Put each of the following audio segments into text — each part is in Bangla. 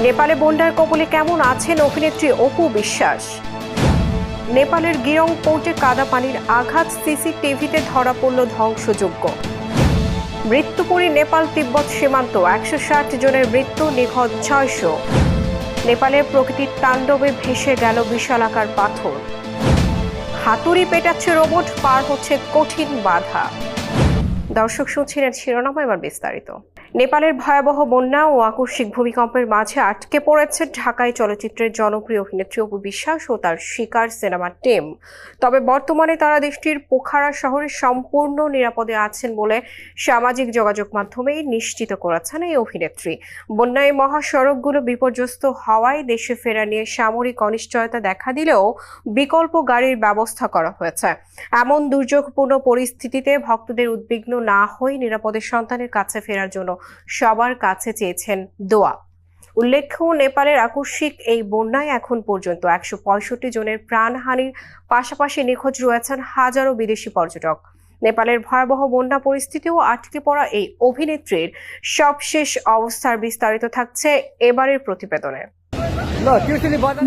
নেপালে বন্যার কবলে কেমন আছেন অভিনেত্রী অপু বিশ্বাস? নেপালের গিরং পোর্টে কাদা পানির আঘাত, সিসিটিভিতে ধরা পড়ল ধ্বংসযজ্ঞ। মৃত্যুপুরী নেপাল তিব্বত সীমান্ত, 160 জনের মৃত্যু, নিখোঁজ 600। নেপালের প্রকৃতির তাণ্ডবে ভেসে গেল বিশালাকার পাথর। হাতুড়ি পেটাচ্ছে রোবট, পার হচ্ছে কঠিন বাধা। দর্শক শুনছিলেন শিরোনাম, এবার বিস্তারিত। নেপালের ভয়াবহ বন্যা ও আকস্মিক ভূমিকম্পের মাঝে আটকে পড়েছে ঢাকায় চলচ্চিত্রের জনপ্রিয় অভিনেত্রী অপু বিশ্বাস ও তার শিকার সিনেমার টিম। তবে বর্তমানে তারা দেশটির পোখারা শহরে সম্পূর্ণ নিরাপদে আছেন বলে সামাজিক যোগাযোগ মাধ্যমেই নিশ্চিত করেছেন এই অভিনেত্রী। বন্যায় মহাসড়কগুলো বিপর্যস্ত হওয়ায় দেশে ফেরা নিয়ে সামরিক অনিশ্চয়তা দেখা দিলেও বিকল্প গাড়ির ব্যবস্থা করা হয়েছে। এমন দুর্যোগপূর্ণ পরিস্থিতিতে ভক্তদের উদ্বিগ্ন না হয়ে নিরাপদে সন্তানের কাছে ফেরার জন্য সবার কাছে চেয়েছেন দোয়া। উল্লেখ্য, নেপালের আকস্মিক এই বন্যায় এখন পর্যন্ত 165 জনের প্রাণহানির পাশাপাশি নিখোঁজ রয়েছেন হাজারো বিদেশি পর্যটক। নেপালের ভয়াবহ বন্যা পরিস্থিতিও আটকে পড়া এই অভিনেত্রীর সবশেষ অবস্থার বিস্তারিত থাকছে এবারের প্রতিবেদনে।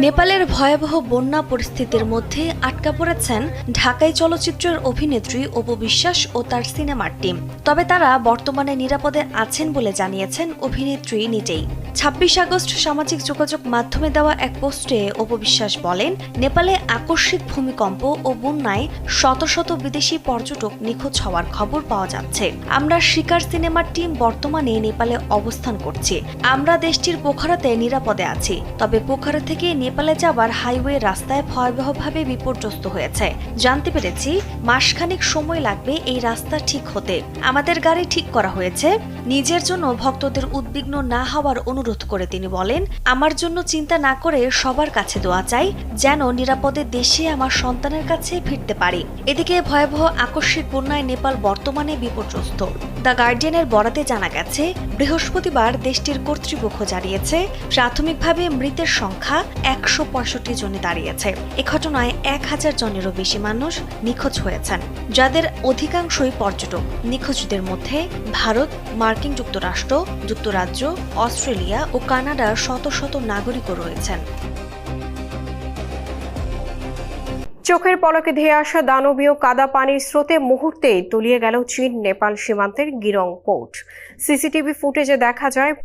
নেপালের ভয়াবহ বন্যা পরিস্থিতির মধ্যে আটকা পড়েছেন ঢাকাই চলচ্চিত্রের অভিনেত্রী অপু বিশ্বাস ও তার সিনেমার টিম। তবে তারা বর্তমানে নিরাপদে আছেন বলে জানিয়েছেন অভিনেত্রী নিজেই। 26 আগস্ট সামাজিক যোগাযোগ মাধ্যমে দেওয়া এক পোস্টে অপু বিশ্বাস বলেন, নেপালে আকস্মিক ভূমিকম্প ও বন্যায় শত শত বিদেশি পর্যটক নিখোঁজ হওয়ার খবর পাওয়া যাচ্ছে। আমরা শিকার সিনেমার টিম বর্তমানে নেপালে অবস্থান করছি। আমরা দেশটির পোখারাতে নিরাপদে আছি। তবে পোখারা থেকে নেপালে যাবার হাইওয়ে রাস্তায় ভয়াবহভাবে বিপর্যস্ত হয়েছে। জানতে পেরেছি মাসখানেক সময় লাগবে এই রাস্তা ঠিক হতে। আমাদের গাড়ি ঠিক করা হয়েছে। নিজের জন্য ভক্তদের উদ্বিগ্ন না হওয়ার অনুরোধ করে তিনি বলেন, আমার জন্য চিন্তা না করে সবার কাছে দোয়া চাই, যেন নিরাপদে দেশে আমার সন্তানের কাছে ফিরতে পারি। এদিকে ভয়াবহ আকস্মিক বন্যায় নেপাল বর্তমানে বিপর্যস্ত। দ্য গার্ডিয়ানের বরাতে জানা গেছে, বৃহস্পতিবার দেশটির কর্তৃপক্ষ জানিয়েছে প্রাথমিকভাবে মৃতের সংখ্যা 165 জনে দাঁড়িয়েছে। এ ঘটনায় 1000 জনেরও বেশি মানুষ নিখোঁজ হয়েছেন, যাদের অধিকাংশই পর্যটক। নিখোঁজদের মধ্যে ভারত, মার্কিন যুক্তরাষ্ট্র, যুক্তরাজ্য, অস্ট্রেলিয়া ও কানাডার শত শত নাগরিকও রয়েছেন। চোখের পলকে ধেয়ে আসা দানবীয় কাদা পানির স্রোতে মুহূর্তেই তলিয়ে গেল চীন নেপাল সীমান্তের গিরং পোর্ট। সিসিটিভি ফুটেজে দেখা যায়